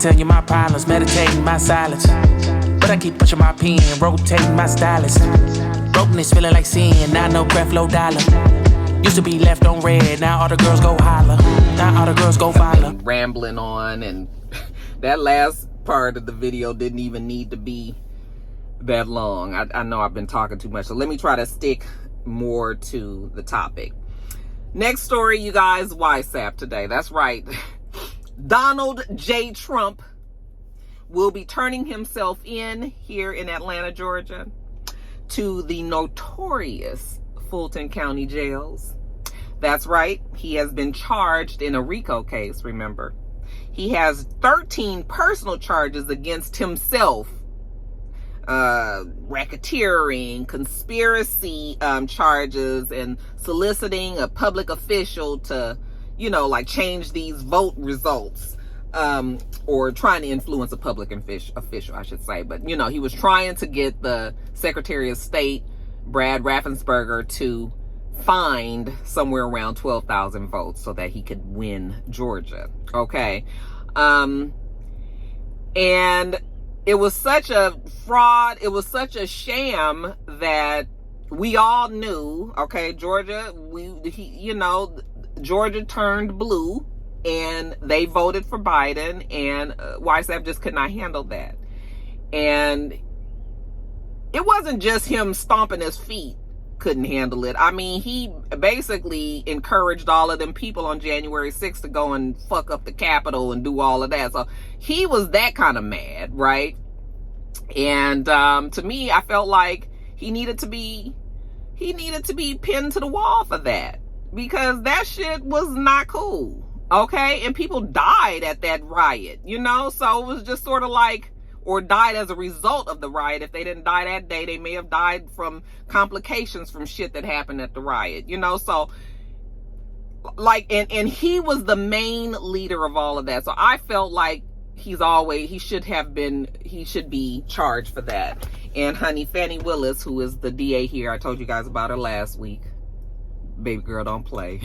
tell you my problems, meditating my silence. But I keep pushing my pen, rotating my stylus. Brokenness feeling like sin, now no breath, low dollar. Used to be left on red, now all the girls go holler. Now all the girls go follow. Rambling on, and that last part of the video didn't even need to be that long. I know I've been talking too much, so let me try to stick more to the topic. Next story, you guys, YSAP today. That's right. Donald J. Trump will be turning himself in here in Atlanta, Georgia, to the notorious Fulton County jails. That's right. He has been charged in a RICO case, remember. He has 13 personal charges against himself. Racketeering, conspiracy charges, and soliciting a public official to, like change these vote results, or trying to influence a public official, I should say. But, he was trying to get the Secretary of State, Brad Raffensperger, to find somewhere around 12,000 votes so that he could win Georgia. Okay. And it was such a fraud, it was such a sham that we all knew, okay, Georgia, Georgia turned blue and they voted for Biden, and YSAP just could not handle that. And it wasn't just him stomping his feet couldn't handle it. I mean, he basically encouraged all of them people on January 6th to go and fuck up the Capitol and do all of that. So he was that kind of mad, right? And to me, I felt like he needed to be pinned to the wall for that, because that shit was not cool. Okay? And people died at that riot, so it was just sort of like, or died as a result of the riot. If they didn't die that day, they may have died from complications from shit that happened at the riot, so like, and he was the main leader of all of that. So I felt like he should be charged for that. And honey, Fani Willis, who is the DA here, I told you guys about her last week. Baby girl, don't play.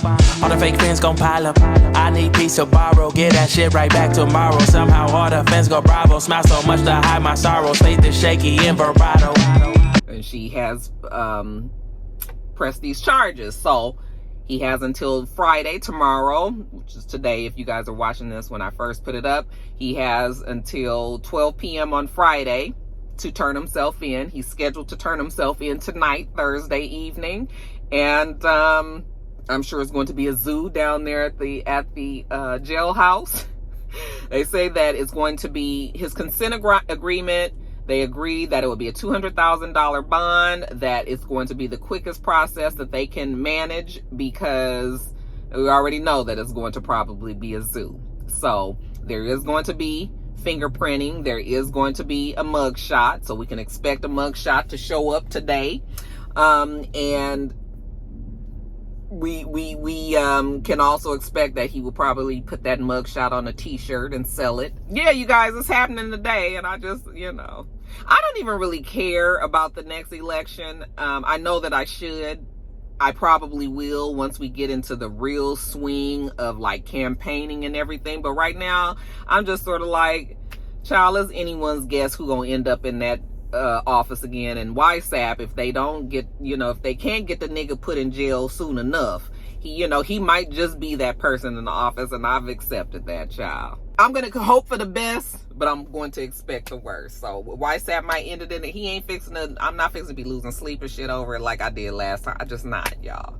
All the fake fans gon' pile up. I need peace to borrow. Get that shit right back tomorrow. Somehow all the fans go bravo. Smile so much to hide my sorrows. Faith is shaky in vibrato. And she has pressed these charges. So he has until Friday, tomorrow, which is today if you guys are watching this when I first put it up. He has until 12 p.m. on Friday to turn himself in. He's scheduled to turn himself in tonight, Thursday evening. And I'm sure it's going to be a zoo down there at the jailhouse. They say that it's going to be his consent agreement. They agree that it will be a $200,000 bond, that it's going to be the quickest process that they can manage, because we already know that it's going to probably be a zoo. So there is going to be fingerprinting. There is going to be a mug shot. So we can expect a mug shot to show up today. And we can also expect that he will probably put that mugshot on a t-shirt and sell it. Yeah, you guys, it's happening today, and I just, I don't even really care about the next election. I know that I should. I probably will once we get into the real swing of like campaigning and everything. But right now, I'm just sort of like, child, is anyone's guess who gonna end up in that office again. And YSAP, if they don't get, if they can't get the nigga put in jail soon enough, he might just be that person in the office, and I've accepted that, child. I'm gonna hope for the best, but I'm going to expect the worst. So YSAP might end it in it. I'm not fixing to be losing sleep and shit over it like I did last time. I just not, y'all.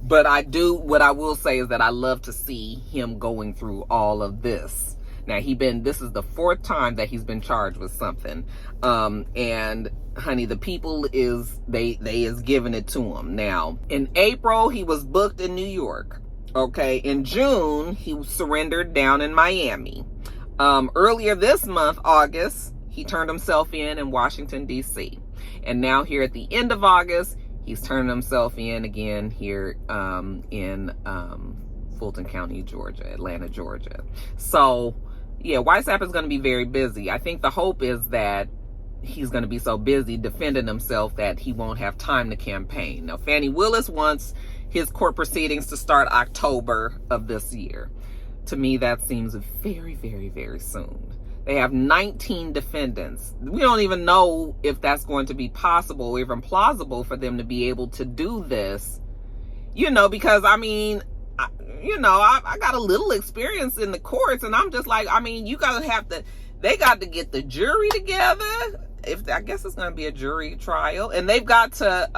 But what I will say is that I love to see him going through all of this. Now, this is the 4th time that he's been charged with something. And honey, the people is giving it to him. Now, in April, he was booked in New York. Okay. In June, he surrendered down in Miami. Earlier this month, August, he turned himself in Washington, D.C. And now here at the end of August, he's turning himself in again here in Fulton County, Georgia, Atlanta, Georgia. So, yeah, YSAP is going to be very busy. I think the hope is that he's going to be so busy defending himself that he won't have time to campaign. Now, Fani Willis wants his court proceedings to start October of this year. To me, that seems very, very, very soon. They have 19 defendants. We don't even know if that's going to be possible or even plausible for them to be able to do this. You know, because I mean, I got a little experience in the courts, and I'm just like, I mean, they got to get the jury together. I guess it's going to be a jury trial, and they've got to,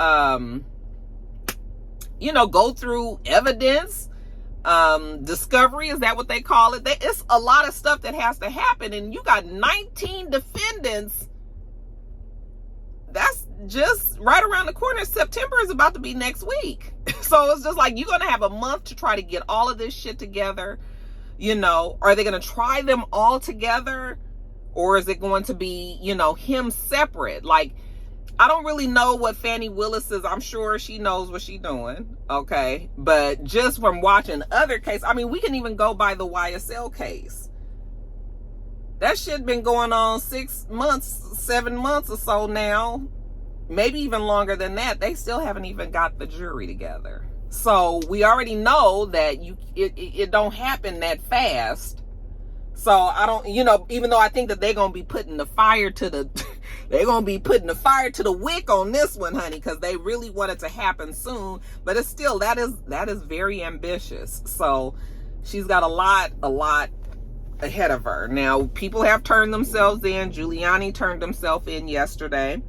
go through evidence, discovery. Is that what they call it? It's a lot of stuff that has to happen, and you got 19 defendants. That's just right around the corner. September is about to be next week. So it's just like, you're going to have a month to try to get all of this shit together. Are they going to try them all together? Or is it going to be, him separate? Like, I don't really know what Fannie Willis is. I'm sure she knows what she's doing. Okay. But just from watching other cases, I mean, we can even go by the YSL case. That shit been going on 6 months, 7 months or so now. Maybe even longer than that. They still haven't even got the jury together. So we already know that it don't happen that fast. So I don't, even though I think that they're going to be putting the fire to the wick on this one, honey, because they really want it to happen soon. But it's still, that is very ambitious. So she's got a lot ahead of her. Now, people have turned themselves in. Giuliani turned himself in yesterday.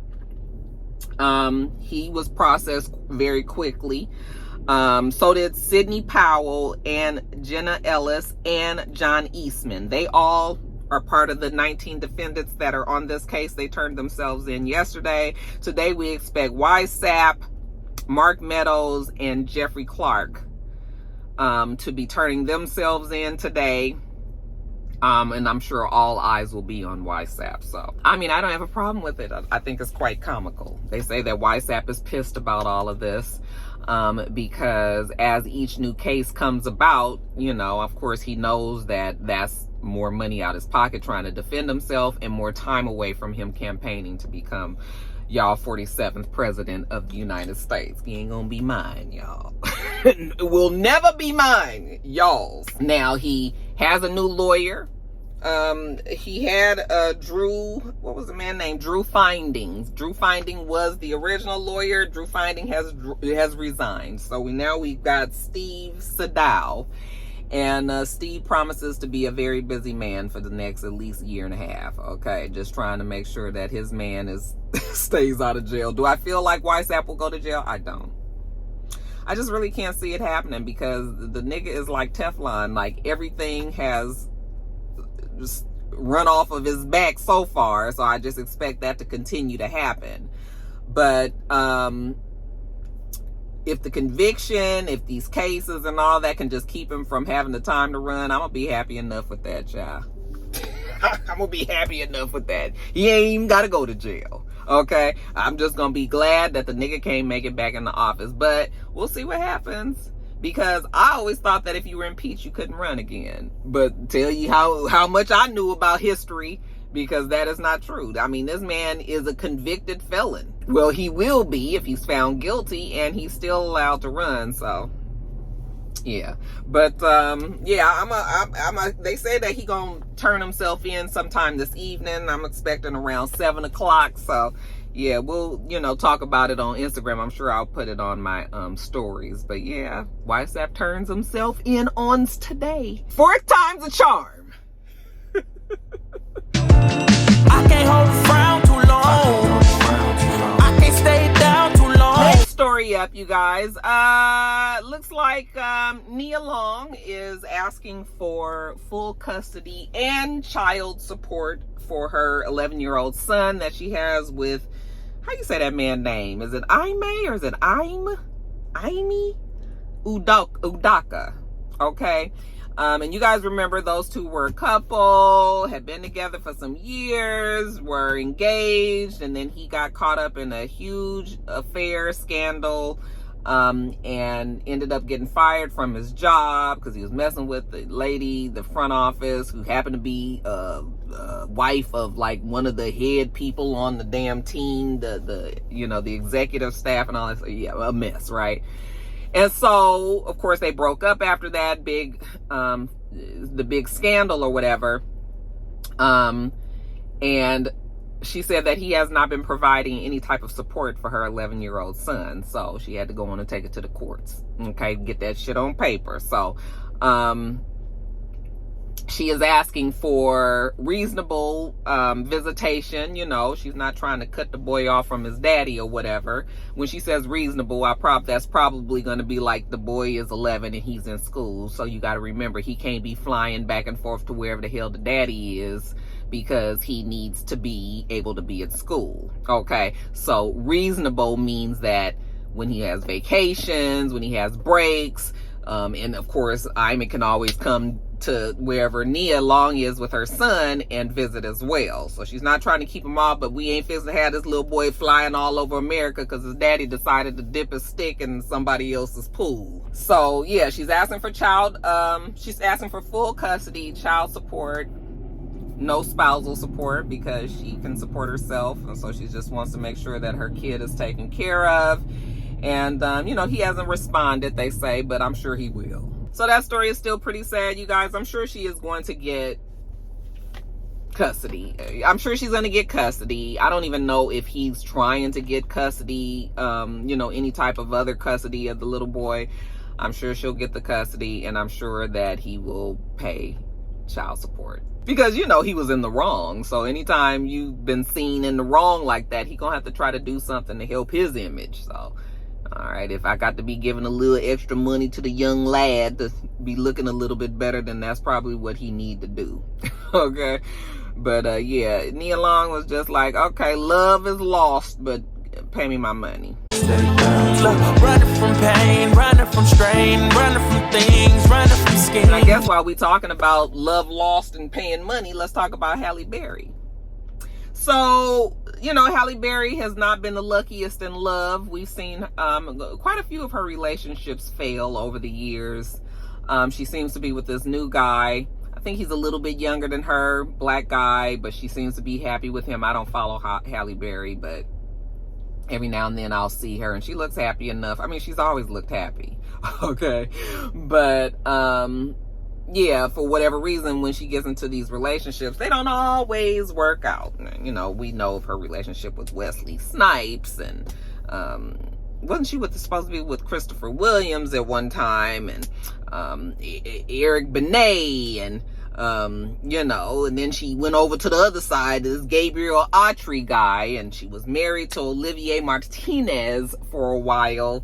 He was processed very quickly. So did Sidney Powell and Jenna Ellis and John Eastman. They all are part of the 19 defendants that are on this case. They turned themselves in yesterday. Today we expect YSAP, Mark Meadows, and Jeffrey Clark to be turning themselves in today. And I'm sure all eyes will be on YSAP. So, I mean, I don't have a problem with it. I think it's quite comical. They say that YSAP is pissed about all of this because as each new case comes about, of course, he knows that that's more money out his pocket trying to defend himself and more time away from him campaigning to become y'all 47th president of the United States. He ain't gonna be mine, y'all. Will never be mine, y'all. Now, he has a new lawyer. He had Drew, what was the man named? Drew Findings. Drew Finding was the original lawyer. Drew Finding has resigned. So we've got Steve Sadow. And Steve promises to be a very busy man for the next at least year and a half. Okay, just trying to make sure that his man stays out of jail. Do I feel like YSAP will go to jail? I don't. I just really can't see it happening because the nigga is like Teflon. Like, everything has just run off of his back so far. So I just expect that to continue to happen. But if the conviction, if these cases and all that can just keep him from having the time to run, I'm going to be happy enough with that, child. I'm going to be happy enough with that. He ain't even got to go to jail. Okay? I'm just going to be glad that the nigga can't make it back in the office. But we'll see what happens. Because I always thought that if you were impeached, you couldn't run again. But tell you how much I knew about history, because that is not true. I mean, this man is a convicted felon. Well, he will be if he's found guilty, and he's still allowed to run. So, yeah. But they say that he gonna turn himself in sometime this evening. I'm expecting around 7 o'clock. So, yeah, we'll talk about it on Instagram. I'm sure I'll put it on my stories. But yeah, YSAP turns himself in on today. 4th time's a charm. I can't hold a frown too long. I can't stay down too long. Next story up, you guys. Looks like Nia Long is asking for full custody and child support for her 11-year-old son that she has with, how you say that man's name? Is it Aime or is it Aime Udaka? Okay. And you guys remember those two were a couple, had been together for some years, were engaged, and then he got caught up in a huge affair scandal, and ended up getting fired from his job because he was messing with the lady, the front office, who happened to be wife of like one of the head people on the damn team, the executive staff and all that. So, yeah, a mess, right? And so, of course, they broke up after that. Big the big scandal or whatever. And she said that he has not been providing any type of support for her 11-year-old son. So she had to go on and take it to the courts. Okay, get that shit on paper. So, she is asking for reasonable visitation. You know, she's not trying to cut the boy off from his daddy or whatever. When she says reasonable, that's probably going to be like the boy is 11 and he's in school. So you got to remember, he can't be flying back and forth to wherever the hell the daddy is, because he needs to be able to be at school. Okay, so reasonable means that when he has vacations, when he has breaks, and of course, Iman can always come to wherever Nia Long is with her son and visit as well. So she's not trying to keep him off, but we ain't fixing to have this little boy flying all over America because his daddy decided to dip his stick in somebody else's pool. So yeah, she's asking for she's asking for full custody, child support, no spousal support, because she can support herself, and so she just wants to make sure that her kid is taken care of. And you know, he hasn't responded, they say, but I'm sure he will. So that story is still pretty sad, you guys. I'm sure she is going to get custody. I'm sure she's going to get custody. I don't even know if he's trying to get custody, you know, any type of other custody of the little boy. I'm sure she'll get the custody, and I'm sure that he will pay child support, because you know he was in the wrong. So anytime you've been seen in the wrong like that, he gonna have to try to do something to help his image. So all right, if I got to be giving a little extra money to the young lad to be looking a little bit better, then that's probably what he need to do. Okay, but yeah, Nia Long was just like, okay, love is lost, but pay me my money. Running from pain, running from strain, running from things, running from skin. And I guess while we talking about love lost and paying money, let's talk about Halle Berry. So, you know, Halle Berry has not been the luckiest in love. We've seen quite a few of her relationships fail over the years. She seems to be with this new guy. I think he's a little bit younger than her, black guy, but she seems to be happy with him. I don't follow Halle Berry, but every now and then I'll see her and she looks happy enough. I mean, she's always looked happy. Okay. But, yeah, for whatever reason, when she gets into these relationships, they don't always work out. You know, we know of her relationship with Wesley Snipes, and wasn't she supposed to be with Christopher Williams at one time, and Eric Benet, and you know, and then she went over to the other side, this Gabriel Autry guy, and she was married to Olivier Martinez for a while.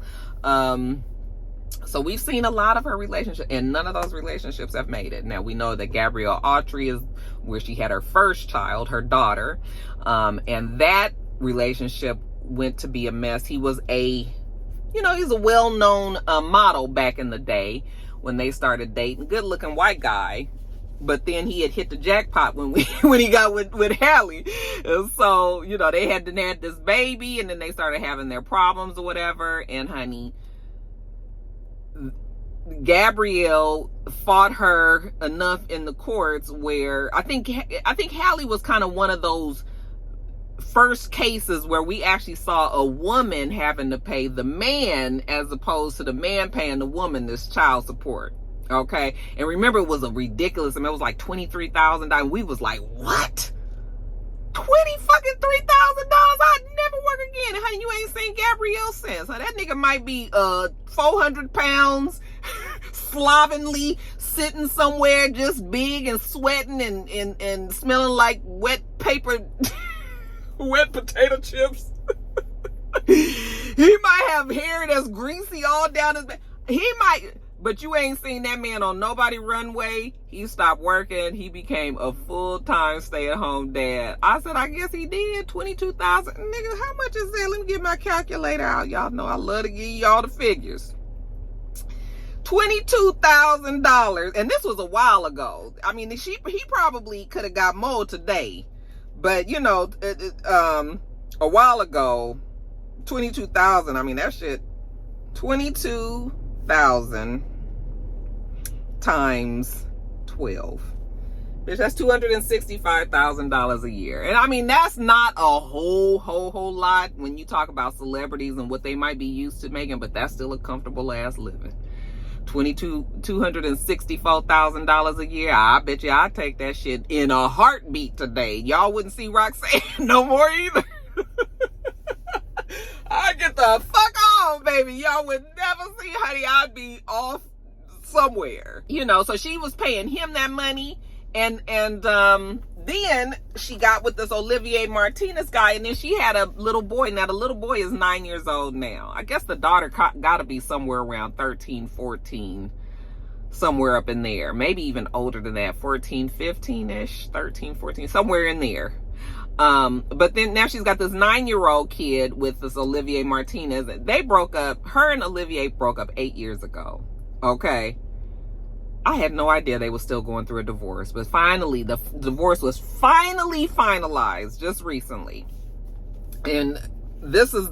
So we've seen a lot of her relationships, and none of those relationships have made it. Now, we know that Gabrielle Autry is where she had her first child, her daughter, and that relationship went to be a mess. He was he's a well-known model back in the day when they started dating. Good-looking white guy, but then he had hit the jackpot when he got with Halle. And so, you know, they had this baby, and then they started having their problems or whatever, and honey, Gabrielle fought her enough in the courts where I think Halle was kind of one of those first cases where we actually saw a woman having to pay the man as opposed to the man paying the woman this child support. Okay, and remember, it was a ridiculous. I mean, it was like $23,000. We was like, what? $23,000? I'd never work again. And honey, you ain't seen Gabrielle since. So that nigga might be 400 pounds, slovenly, sitting somewhere just big and sweating and smelling like wet paper, wet potato chips. He might have hair that's greasy all down his back. He might, but you ain't seen that man on nobody runway. He stopped working. He became a full-time stay-at-home dad. I said, I guess he did. $22,000. Nigga, how much is that? Let me get my calculator out. Y'all know I love to give y'all the figures. $22,000. And this was a while ago. I mean, he probably could have got more today. But, you know, a while ago, $22,000. I mean, that shit, 22,000 times 12. Bitch, that's $265,000 a year. And I mean, that's not a whole lot when you talk about celebrities and what they might be used to making, but that's still a comfortable ass living. $264,000 a year. I bet you I'd take that shit in a heartbeat today. Y'all wouldn't see Roxanne no more either. I'd get the fuck off, baby. Y'all would never see, honey. I'd be off somewhere. You know, so she was paying him that money. And then she got with this Olivier Martinez guy, and then she had a little boy. Now, the little boy is 9 years old now. I guess the daughter got to be somewhere around 13, 14, somewhere up in there. Maybe even older than that, 14, 15-ish, 13, 14, somewhere in there. But then now she's got this 9-year-old kid with this Olivier Martinez. They broke up. Her and Olivier broke up 8 years ago. Okay. I had no idea they were still going through a divorce, but finally, the divorce was finally finalized just recently. And this is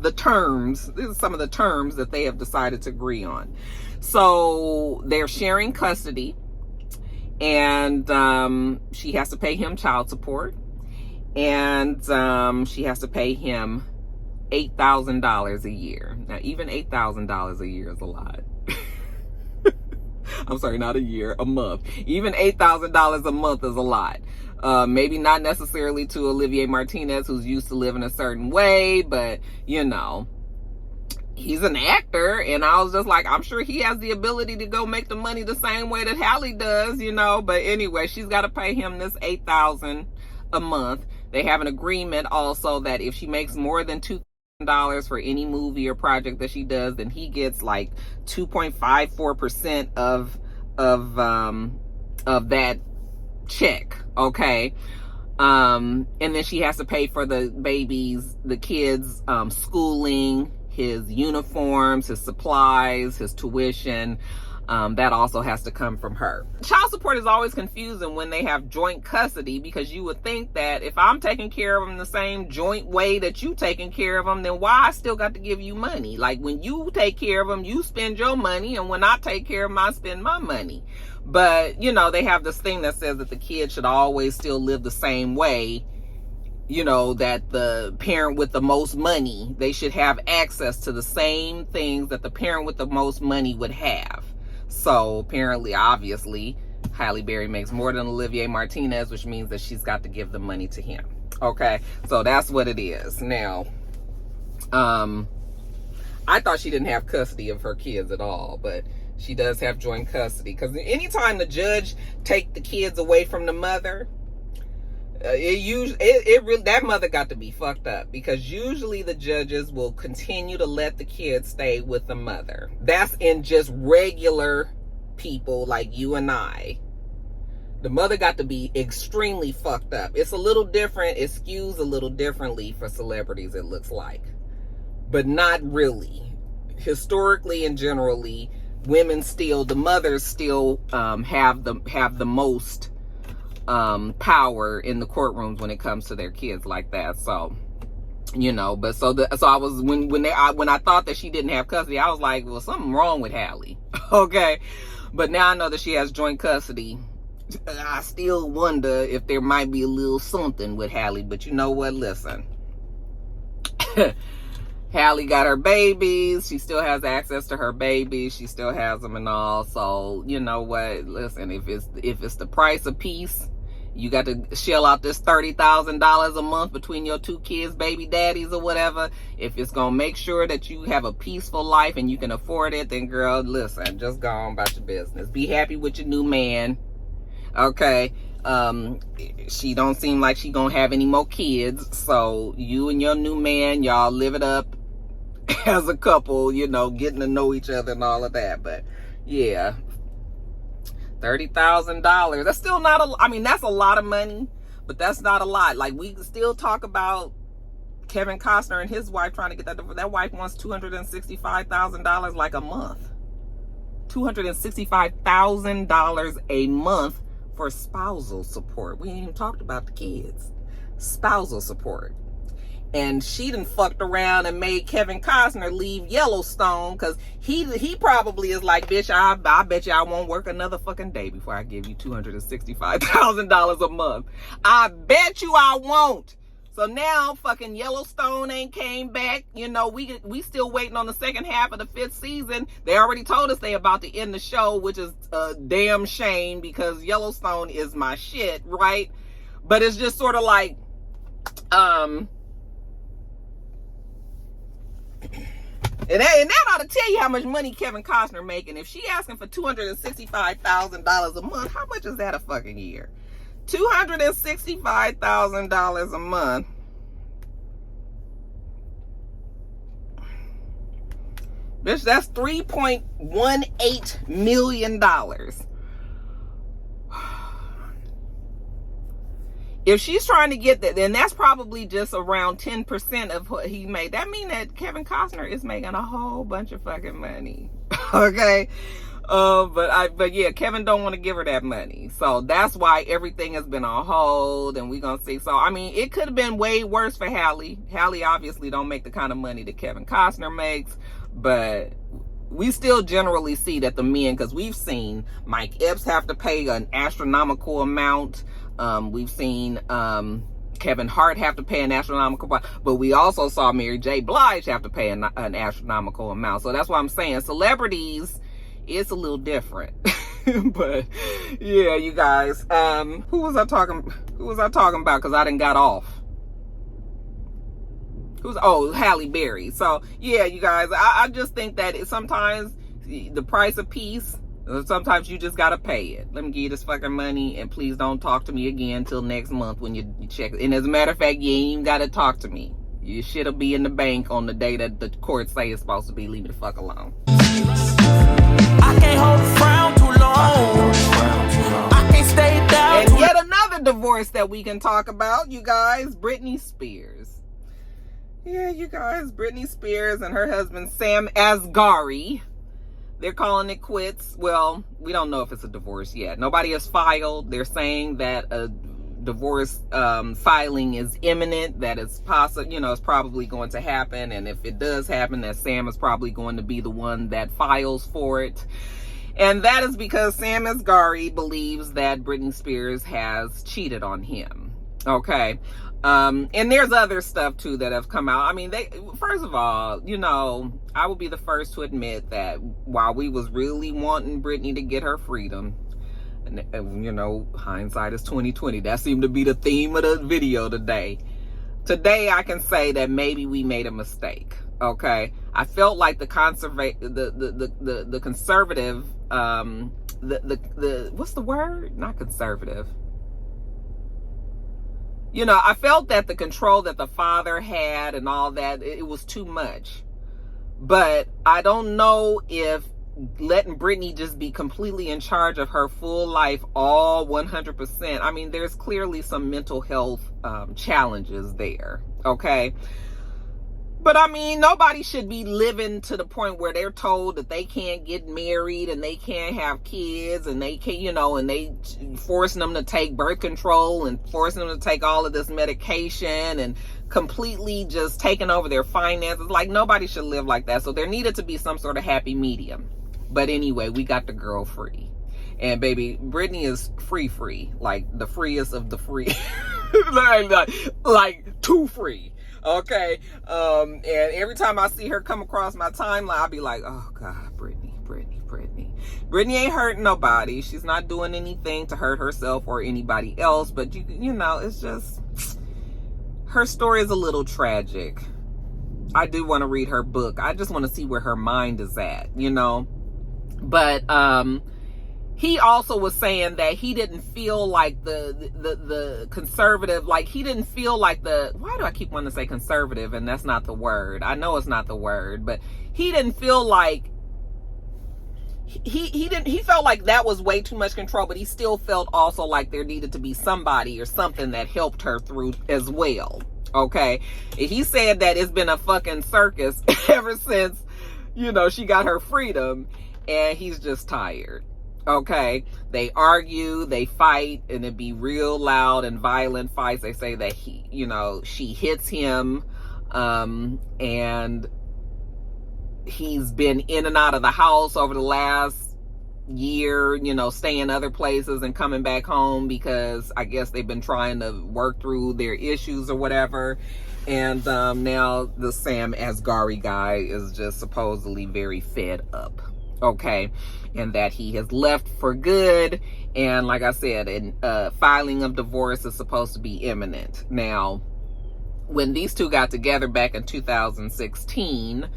some of the terms that they have decided to agree on. So they're sharing custody, and she has to pay him child support, and she has to pay him $8,000 a year. Now, even $8,000 a year is a lot. I'm sorry, not a year, a month. Even $8,000 a month is a lot. Maybe not necessarily to Olivier Martinez, who's used to living a certain way, but, you know, he's an actor, and I was just like, I'm sure he has the ability to go make the money the same way that Halle does, you know. But anyway, she's got to pay him this $8,000 a month. They have an agreement also that if she makes more than $2,000 for any movie or project that she does, then he gets like 2.54% of that check. Okay. And then she has to pay for the kids schooling, his uniforms, his supplies, his tuition. That also has to come from her. Child support is always confusing when they have joint custody, because you would think that if I'm taking care of them the same joint way that you taking care of them, then why I still got to give you money? Like, when you take care of them, you spend your money, and when I take care of them, I spend my money. But, you know, they have this thing that says that the kid should always still live the same way. You know, that the parent with the most money, they should have access to the same things that the parent with the most money would have. So apparently, obviously, Halle Berry makes more than Olivier Martinez, which means that she's got to give the money to him. Okay, so that's what it is. Now, I thought she didn't have custody of her kids at all, but she does have joint custody. Because anytime the judge take the kids away from the mother, that mother got to be fucked up, because usually the judges will continue to let the kids stay with the mother. That's in just regular people like you and I. The mother got to be extremely fucked up. It's a little different. It skews a little differently for celebrities, it looks like, but not really. Historically and generally, the mothers still have the most power in the courtrooms when it comes to their kids like that. So, you know, but so I was, when I thought that she didn't have custody, I was like, well, something wrong with Halle. Okay. But now I know that she has joint custody. I still wonder if there might be a little something with Halle, but you know what? Listen, Halle got her babies. She still has access to her babies. She still has them and all. So, you know what? Listen, if it's the price of peace, you got to shell out this $30,000 a month between your two kids, baby daddies or whatever. If it's going to make sure that you have a peaceful life and you can afford it, then girl, listen, just go on about your business. Be happy with your new man. Okay. She don't seem like she gonna have any more kids. So you and your new man, y'all live it up as a couple, you know, getting to know each other and all of that. But yeah, $30,000. That's still not I mean, that's a lot of money, but that's not a lot. Like, we still talk about Kevin Costner and his wife trying to get that wife wants $265,000 like a month. $265,000 a month for spousal support. We ain't even talked about the kids. Spousal support. And she done fucked around and made Kevin Costner leave Yellowstone, because he probably is like, bitch, I bet you I won't work another fucking day before I give you $265,000 a month. I bet you I won't. So now fucking Yellowstone ain't came back. You know, we still waiting on the second half of the 5th season. They already told us they about to end the show, which is a damn shame because Yellowstone is my shit, right? But it's just sort of like, and that ought to tell you how much money Kevin Costner making. If she asking for $265,000 a month, how much is that a fucking year? $265,000 a month. Bitch, that's $3.18 million. If she's trying to get that, then that's probably just around 10% of what he made. That means that Kevin Costner is making a whole bunch of fucking money. Okay? But yeah, Kevin don't want to give her that money. So that's why everything has been on hold, and we're going to see. So, I mean, it could have been way worse for Halle. Halle obviously don't make the kind of money that Kevin Costner makes, but we still generally see that the men, because we've seen Mike Epps have to pay an astronomical amount. We've seen Kevin Hart have to pay an astronomical amount, but we also saw Mary J. Blige have to pay an astronomical amount. So that's why I'm saying celebrities, it's a little different. But yeah, you guys, who was I talking about? Because I done got off. Halle Berry. So yeah, you guys, I just think that sometimes the price of peace, sometimes you just gotta pay it. Let me give you this fucking money, and please don't talk to me again until next month when you check it. And as a matter of fact, you ain't even gotta talk to me. You shit'll be in the bank on the day that the court say it's supposed to be. Leave me the fuck alone. I can't hold a frown too long. I can't stay down. And yet another divorce that we can talk about, you guys, Britney Spears. Yeah, you guys, Britney Spears and her husband Sam Asghari, they're calling it quits. Well, we don't know if it's a divorce yet. Nobody has filed. They're saying that a divorce filing is imminent, that it's possible, it's probably going to happen. And if it does happen, that Sam is probably going to be the one that files for it. And that is because Sam Asghari believes that Britney Spears has cheated on him. Okay. And there's other stuff too that have come out. I mean, first of all, I will be the first to admit that while we was really wanting Britney to get her freedom, and hindsight is 2020. That seemed to be the theme of the video today. Today, I can say that maybe we made a mistake. Okay, I felt like the conservative, what's the word? Not conservative. I felt that the control that the father had and all that, it was too much. But I don't know if letting Britney just be completely in charge of her full life, all 100%. I mean, there's clearly some mental health challenges there, okay? But I mean, nobody should be living to the point where they're told that they can't get married and they can't have kids and they can't, and they forcing them to take birth control and forcing them to take all of this medication and completely just taking over their finances. Like, nobody should live like that. So there needed to be some sort of happy medium. But anyway, we got the girl free. And baby, Britney is free, like the freest of the free. like too free. Okay, and every time I see her come across my timeline, I'll be like, oh God, Britney. Britney ain't hurting nobody. She's not doing anything to hurt herself or anybody else, but it's just, her story is a little tragic. I do want to read her book. I just want to see where her mind is at, But, he also was saying that he didn't feel like the conservative, like he didn't feel like why do I keep wanting to say conservative and that's not the word? I know it's not the word, but he didn't feel like, he felt like that was way too much control, but he still felt also like there needed to be somebody or something that helped her through as well. Okay. He said that it's been a fucking circus ever since, she got her freedom, and he's just tired. Okay, they argue, they fight, and it be real loud and violent fights. They say that she hits him, and he's been in and out of the house over the last year, you know, staying other places and coming back home because I guess they've been trying to work through their issues or whatever. And now the Sam Asghari guy is just supposedly very fed up, okay, and that he has left for good. And like I said, filing of divorce is supposed to be imminent. Now, when these two got together back in 2016,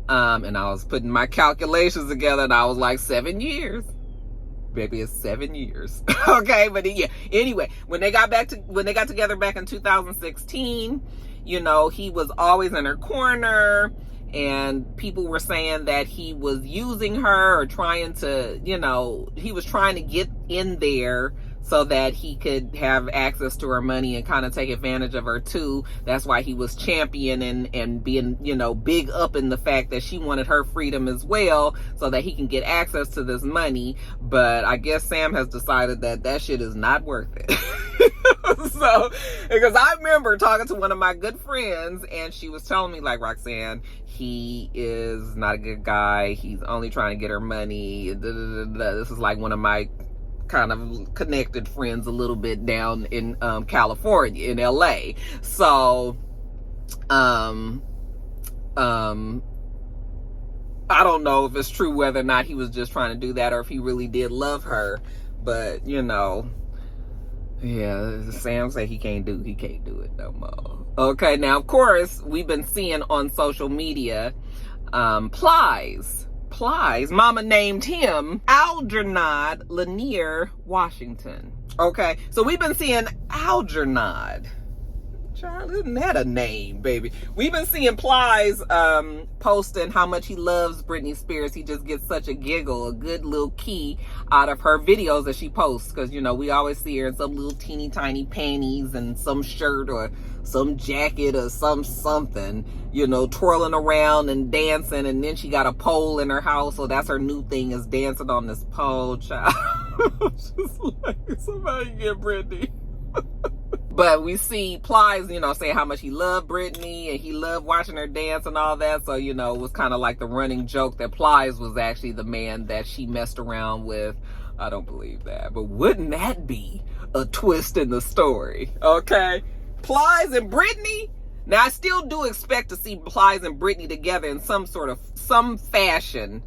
and I was putting my calculations together, and I was like, 7 years. Baby, it's 7 years. Okay, but yeah. Anyway, when they got together back in 2016, you know, he was always in her corner, and people were saying that he was using her or trying to, you know, he was trying to get in there so that he could have access to her money and kind of take advantage of her too. That's why he was championing and being, you know, big up in the fact that she wanted her freedom as well so that he can get access to this money. But I guess Sam has decided that that shit is not worth it. So, because I remember talking to one of my good friends and she was telling me, like, Roxanne, he is not a good guy. He's only trying to get her money. This is like one of my kind of connected friends a little bit down in California, in LA. So I don't know if it's true whether or not he was just trying to do that or if he really did love her. But you know, yeah, Sam said he can't do it no more. Okay, now of course we've been seeing on social media Plies, mama named him Algernon Lanier Washington. Okay, so we've been seeing Algernon. Child, isn't that a name, baby? We've been seeing Plies posting how much he loves Britney Spears. He just gets such a giggle, a good little key out of her videos that she posts. Because, you know, we always see her in some little teeny tiny panties and some shirt or some jacket or something, you know, twirling around and dancing. And then she got a pole in her house. So that's her new thing, is dancing on this pole, child. Just like, somebody get Britney. But we see Plies, you know, say how much he loved Britney and he loved watching her dance and all that. So, you know, it was kind of like the running joke that Plies was actually the man that she messed around with. I don't believe that. But wouldn't that be a twist in the story? Okay? Plies and Britney? Now, I still do expect to see Plies and Britney together in some fashion.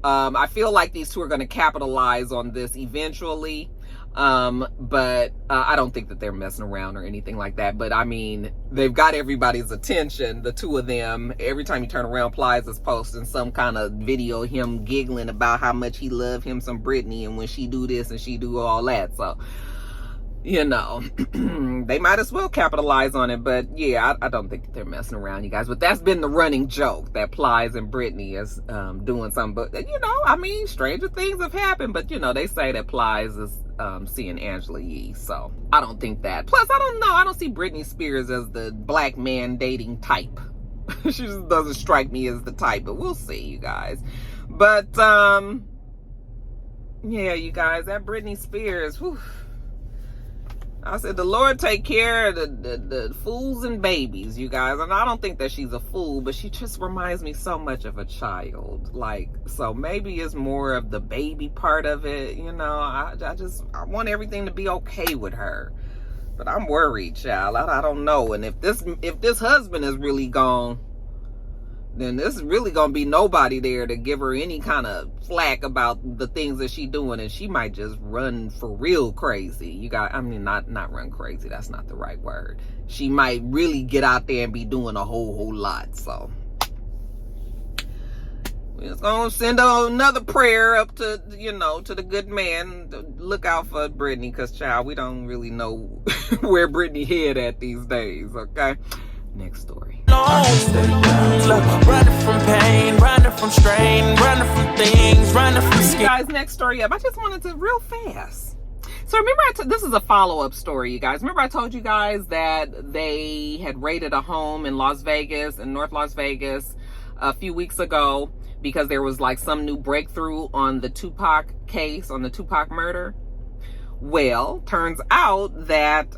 I feel like these two are going to capitalize on this eventually. But I don't think that they're messing around or anything like that. But I mean, they've got everybody's attention, the two of them. Every time you turn around, Plies is posting some kind of video, him giggling about how much he loved him some Britney and when she do this and she do all that. So, you know, they might as well capitalize on it. But yeah, I don't think that they're messing around, you guys. But that's been the running joke, that Plies and Britney is doing something. But, you know, I mean, stranger things have happened. But, you know, they say that Plies is seeing Angela Yee. So I don't think that. Plus, I don't know. I don't see Britney Spears as the black man dating type. She just doesn't strike me as the type. But we'll see, you guys. But, yeah, you guys, that Britney Spears, whew. I said, the Lord take care of the fools and babies, you guys. And I don't think that she's a fool, but she just reminds me so much of a child. Like, so maybe it's more of the baby part of it, you know. I want everything to be okay with her. But I'm worried, child. I don't know. And if this husband is really gone, then there's really gonna be nobody there to give her any kind of flack about the things that she's doing, and she might just run for real crazy. You got, I mean, not run crazy, that's not the right word. She might really get out there and be doing a whole lot. So we're just gonna send another prayer up to, you know, to the good man. Look out for Britney, because child, we don't really know where Britney head at these days. Okay, next story. Running from pain, running from strain, running from things, running from skin. Guys, next story up. I just wanted to real fast. So remember, this is a follow-up story, you guys. Remember I told you guys that they had raided a home in Las Vegas, in North Las Vegas, a few weeks ago because there was like some new breakthrough on the Tupac case, on the Tupac murder. Well, turns out that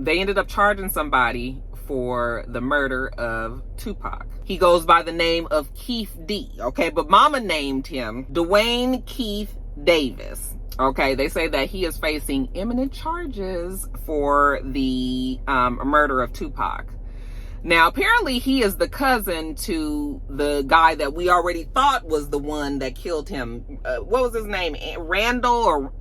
they ended up charging somebody for the murder of Tupac. He goes by the name of Keith D. Okay, but mama named him Dwayne Keith Davis. Okay, they say that he is facing imminent charges for the murder of Tupac. Now, apparently he is the cousin to the guy that we already thought was the one that killed him. What was his name? Randolph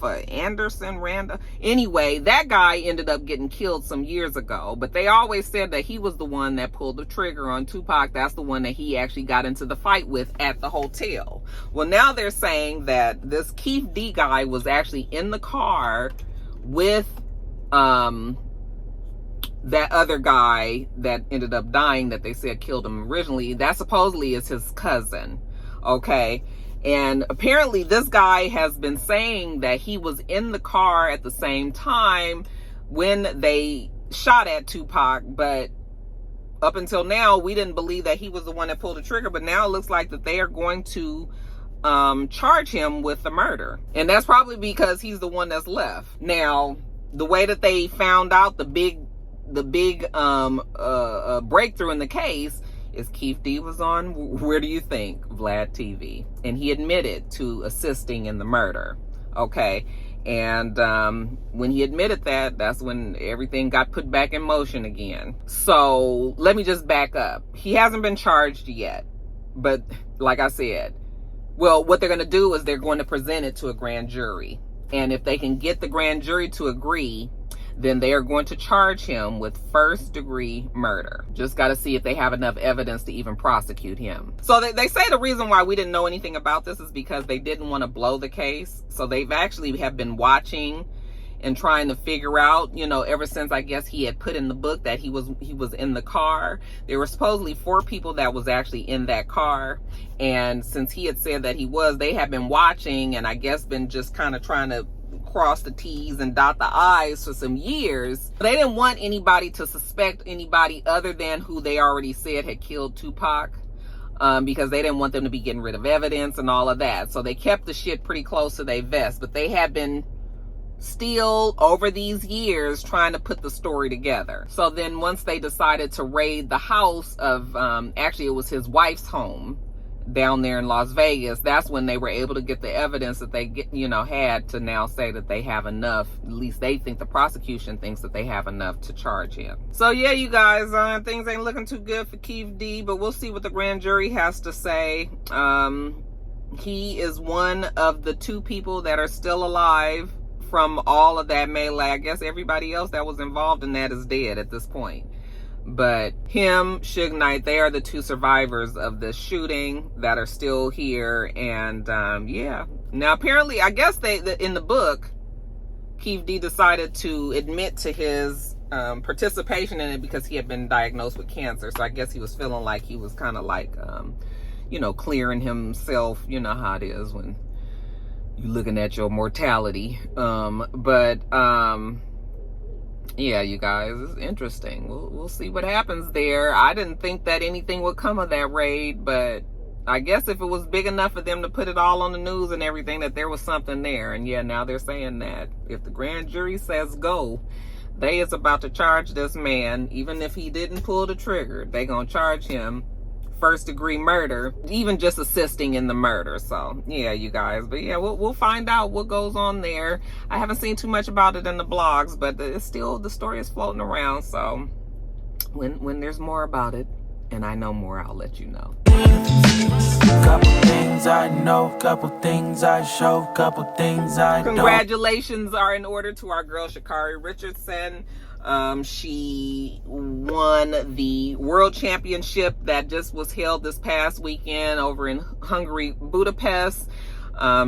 or Anderson Randall? Anyway, that guy ended up getting killed some years ago, but they always said that he was the one that pulled the trigger on Tupac. That's the one that he actually got into the fight with at the hotel. Well, now they're saying that this Keith D guy was actually in the car with, that other guy that ended up dying that they said killed him originally. That supposedly is his cousin. Okay. And apparently this guy has been saying that he was in the car at the same time when they shot at Tupac, but up until now, we didn't believe that he was the one that pulled the trigger, but now it looks like that they are going to charge him with the murder. And that's probably because he's the one that's left. Now, the way that they found out the big breakthrough in the case is Keith D was on, where do you think? Vlad TV. And he admitted to assisting in the murder. Okay. And when he admitted that, that's when everything got put back in motion again. So let me just back up. He hasn't been charged yet. But like I said, well, what they're going to do is they're going to present it to a grand jury. And if they can get the grand jury to agree, then they are going to charge him with first-degree murder. Just got to see if they have enough evidence to even prosecute him. So they say the reason why we didn't know anything about this is because they didn't want to blow the case. So they've actually have been watching and trying to figure out, you know, ever since I guess he had put in the book that he was in the car. There were supposedly 4 people that was actually in that car. And since he had said that he was, they have been watching and I guess been just kind of trying to cross the T's and dot the I's for some years. They didn't want anybody to suspect anybody other than who they already said had killed Tupac, because they didn't want them to be getting rid of evidence and all of that. So they kept the shit pretty close to their vest, but they have been still over these years trying to put the story together. So then once they decided to raid the house of, actually it was his wife's home down there in Las Vegas, that's when they were able to get the evidence that they had to now say that they have enough. At least they think, the prosecution thinks that they have enough to charge him. So yeah, you guys, things ain't looking too good for Keith D, but we'll see what the grand jury has to say. He is one of the 2 people that are still alive from all of that melee. I guess everybody else that was involved in that is dead at this point. But him, Suge Knight, they are the 2 survivors of the shooting that are still here. And yeah. Now, apparently, I guess in the book, Keith D decided to admit to his participation in it because he had been diagnosed with cancer. So I guess he was feeling like he was kind of like, clearing himself. You know how it is when you're looking at your mortality. Yeah, you guys, it's interesting. We'll see what happens there. I didn't think that anything would come of that raid, but I guess if it was big enough for them to put it all on the news and everything, that there was something there. And yeah, now they're saying that if the grand jury says go, they is about to charge this man, even if he didn't pull the trigger. They gonna charge him first-degree murder, even just assisting in the murder. So yeah, you guys, but yeah, we'll find out what goes on there. I haven't seen too much about it in the blogs, but it's still, the story is floating around. So when there's more about it and I know more, I'll let you know. Couple things I know, couple things I show, couple things I don't. Congratulations are in order to our girl Sha'Carri Richardson. She won the world championship that just was held this past weekend over in Hungary, Budapest.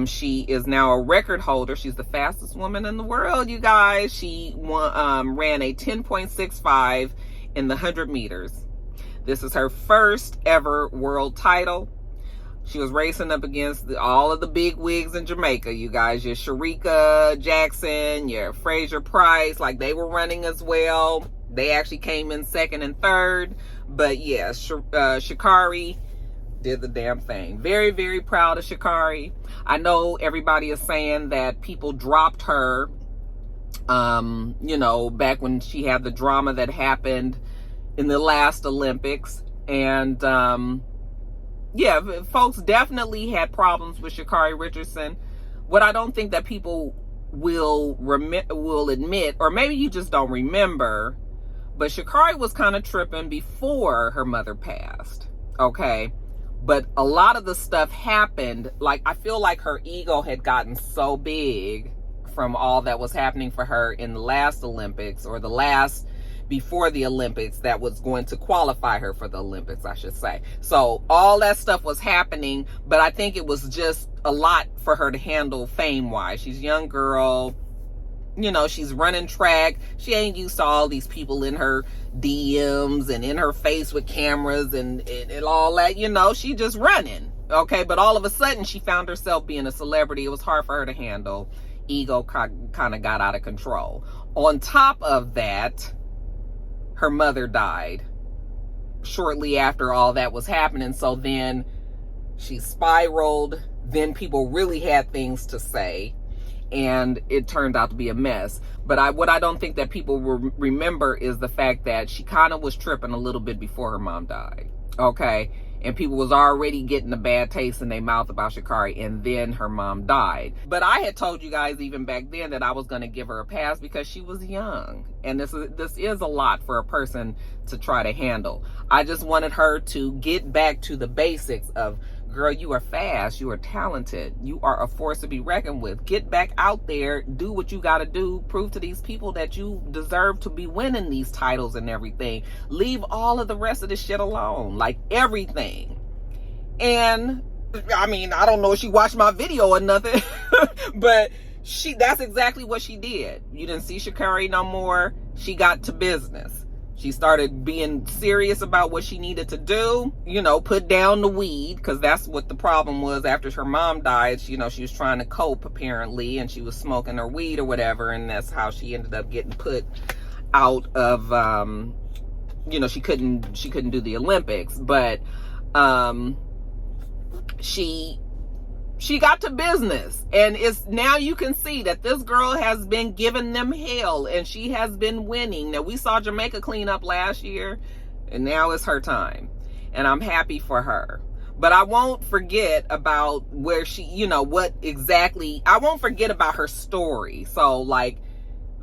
She is now a record holder. She's the fastest woman in the world, you guys. She ran a 10.65 in the 100 meters. This is her first ever world title. She was racing up against all of the big wigs in Jamaica, you guys. Your Sharika Jackson, your Fraser Price, like they were running as well. They actually came in 2nd and 3rd. But yeah, Sha'Carri did the damn thing. Very, very proud of Sha'Carri. I know everybody is saying that people dropped her You know, back when she had the drama that happened in the last Olympics. And yeah, folks definitely had problems with Sha'Carri Richardson. What I don't think that people will admit, or maybe you just don't remember, but Sha'Carri was kind of tripping before her mother passed, okay? But a lot of the stuff happened, like, I feel like her ego had gotten so big from all that was happening for her in the last Olympics, or the last before the Olympics, that was going to qualify her for the Olympics, I should say. So all that stuff was happening, but I think it was just a lot for her to handle fame-wise. She's a young girl, you know, she's running track. She ain't used to all these people in her DMs and in her face with cameras and all that, you know, she just running, okay? But all of a sudden, she found herself being a celebrity. It was hard for her to handle. Ego kind of got out of control. On top of that, her mother died shortly after all that was happening. So then she spiraled. Then people really had things to say, and it turned out to be a mess. But what I don't think that people will remember is the fact that she kind of was tripping a little bit before her mom died, okay? And people was already getting a bad taste in their mouth about Sha'Carri, and then her mom died. But I had told you guys even back then that I was going to give her a pass because she was young. And this is a lot for a person to try to handle. I just wanted her to get back to the basics of, girl, you are fast, you are talented, you are a force to be reckoned with. Get back out there, do what you got to do, prove to these people that you deserve to be winning these titles and everything. Leave all of the rest of this shit alone, like everything. And I mean, I don't know if she watched my video or nothing, but that's exactly what she did. You didn't see Sha'Carri no more. She got to business. She started being serious about what she needed to do, you know, put down the weed, because that's what the problem was after her mom died. You know, she was trying to cope, apparently, and she was smoking her weed or whatever, and that's how she ended up getting put out of, you know, she couldn't do the Olympics. But she got to business, and it's now you can see that this girl has been giving them hell, and she has been winning. Now, we saw Jamaica clean up last year, and now it's her time, and I'm happy for her. But I won't forget about where she, you know, what exactly, I won't forget about her story. So, like,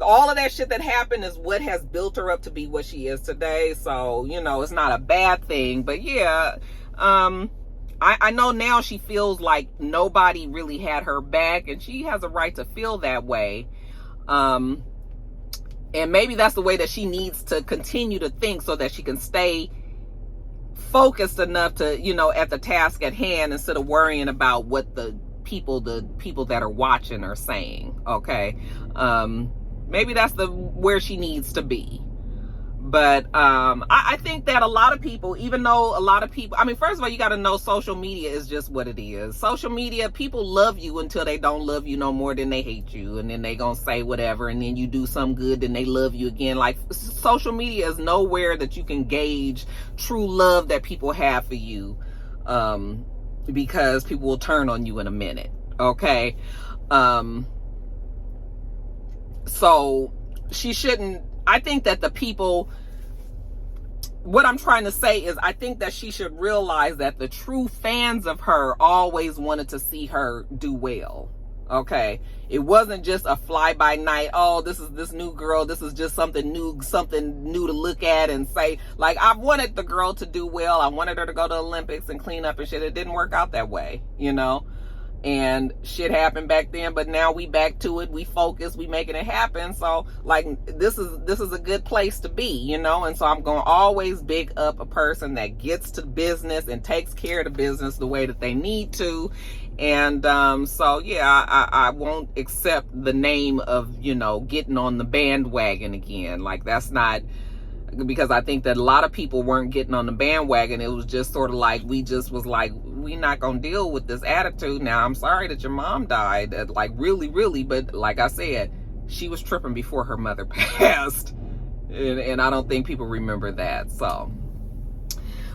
all of that shit that happened is what has built her up to be what she is today. So, you know, it's not a bad thing. But yeah, I know now she feels like nobody really had her back, and she has a right to feel that way. And maybe that's the way that she needs to continue to think, so that she can stay focused enough to, you know, at the task at hand, instead of worrying about what the people that are watching are saying, okay? Maybe that's where she needs to be. But I think that a lot of people, even though a lot of people, I mean, first of all, you got to know social media is just what it is. Social media, people love you until they don't love you no more, then they hate you, and then they gonna say whatever, and then you do some good, then they love you again. Like, social media is nowhere that you can gauge true love that people have for you, because people will turn on you in a minute, okay? So she shouldn't, I think that the people, what I'm trying to say is, I think that she should realize that the true fans of her always wanted to see her do well, okay? It wasn't just a fly-by-night, oh, this is this new girl, this is just something new to look at and say. Like, I wanted the girl to do well. I wanted her to go to the Olympics and clean up and shit. It didn't work out that way, you know? And shit happened back then, but now we back to it. We focus, we making it happen. So, like, this is a good place to be, you know? And so I'm going to always big up a person that gets to business and takes care of the business the way that they need to. And so, yeah, I won't accept the name of, you know, getting on the bandwagon again. Like, that's not, because I think that a lot of people weren't getting on the bandwagon. It was just sort of like, we just was like, we not gonna deal with this attitude. Now, I'm sorry that your mom died, like, really, but like I said, she was tripping before her mother passed, and I don't think people remember that. So,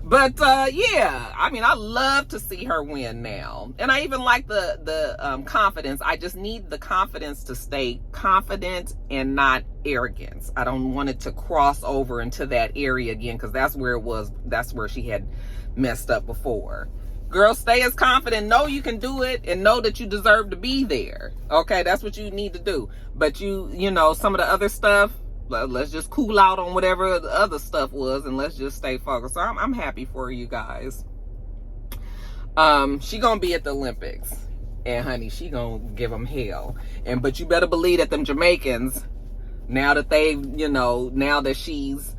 But yeah, I mean, I love to see her win now. And I even like the confidence. I just need the confidence to stay confident and not arrogance. I don't want it to cross over into that area again, because that's where she had messed up before. Girl, stay as confident, know you can do it, and know that you deserve to be there. Okay, that's what you need to do. But you know, some of the other stuff, let's just cool out on whatever the other stuff was, and let's just stay focused. So I'm happy for you guys. She gonna be at the Olympics, and honey, she gonna give them hell. But you better believe that them Jamaicans, now that she's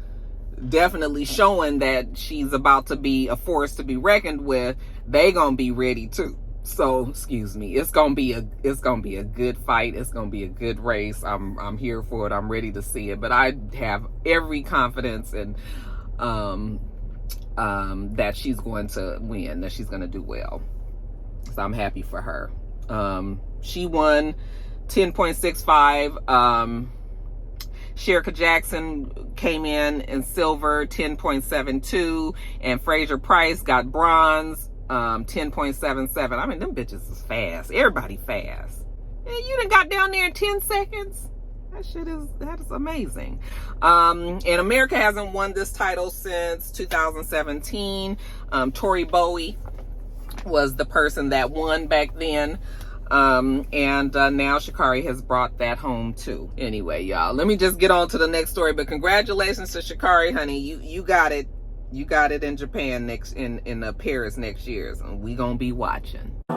definitely showing that she's about to be a force to be reckoned with, they gonna be ready too. So, excuse me, it's gonna be a good fight. It's gonna be a good race. I'm here for it. I'm ready to see it. But I have every confidence in that she's going to win, that she's gonna do well. So I'm happy for her. She won 10.65. Sha'Carri Jackson came in silver, 10.72, and Fraser Price got bronze, 10.77. I mean, them bitches is fast. Everybody fast. And you done got down there in 10 seconds. That is amazing. And America hasn't won this title since 2017. Tori Bowie was the person that won back then. And now Sha'Carri has brought that home too. Anyway, y'all, let me just get on to the next story. But congratulations to Sha'Carri, honey. You got it. You got it in Japan in Paris next year. So we gonna be watching. I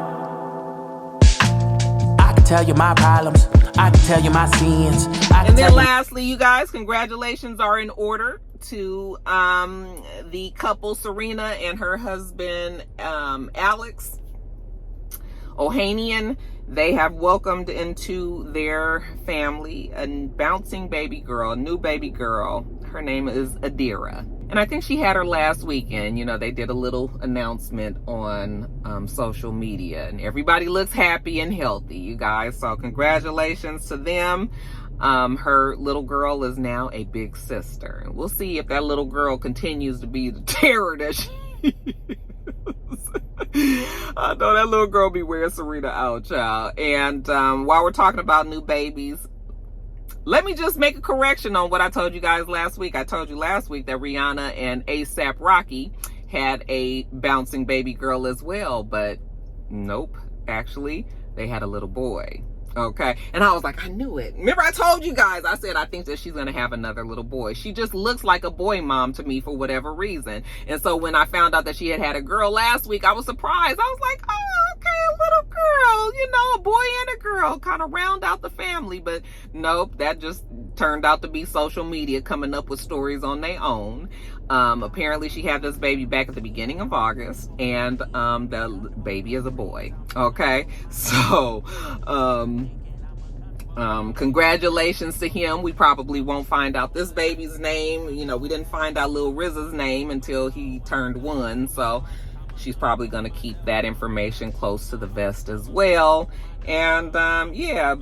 can tell you my problems. I can tell you my sins. And then lastly, you guys, congratulations are in order to the couple Serena and her husband Alex Ohanian. They have welcomed into their family a bouncing baby girl, a new baby girl. Her name is Adira. And I think she had her last weekend. You know, they did a little announcement on social media. And everybody looks happy and healthy, you guys. So congratulations to them. Her little girl is now a big sister. And we'll see if that little girl continues to be the terror that she is. I know that little girl be wearing Serena out, child. And while we're talking about new babies, let me just make a correction on what I told you guys last week. I told you last week that Rihanna and ASAP Rocky had a bouncing baby girl as well, but nope. Actually, they had a little boy. Okay. And I was like, I knew it. Remember I told you guys, I said, I think that she's going to have another little boy. She just looks like a boy mom to me for whatever reason. And so when I found out that she had a girl last week, I was surprised. I was like, oh, okay, a little girl, you know, a boy and a girl, kind of round out the family. But nope, that just turned out to be social media coming up with stories on their own. Apparently she had this baby back at the beginning of August, and the baby is a boy. Okay, so congratulations to him. We probably won't find out this baby's name. You know, we didn't find out Lil RZA's name until he turned 1, so she's probably going to keep that information close to the vest as well. And yeah,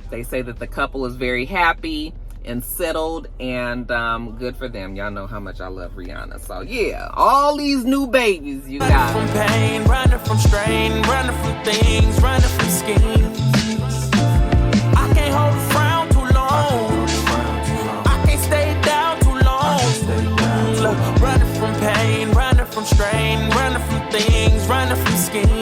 they say that the couple is very happy and settled, and good for them. Y'all know how much I love Rihanna. So yeah, all these new babies, you guys. Running from pain, running from strain, running from things, running from schemes. I can't hold a frown too long. I can't stay down too long. Look, running from pain, running from strain, running from things, running from schemes.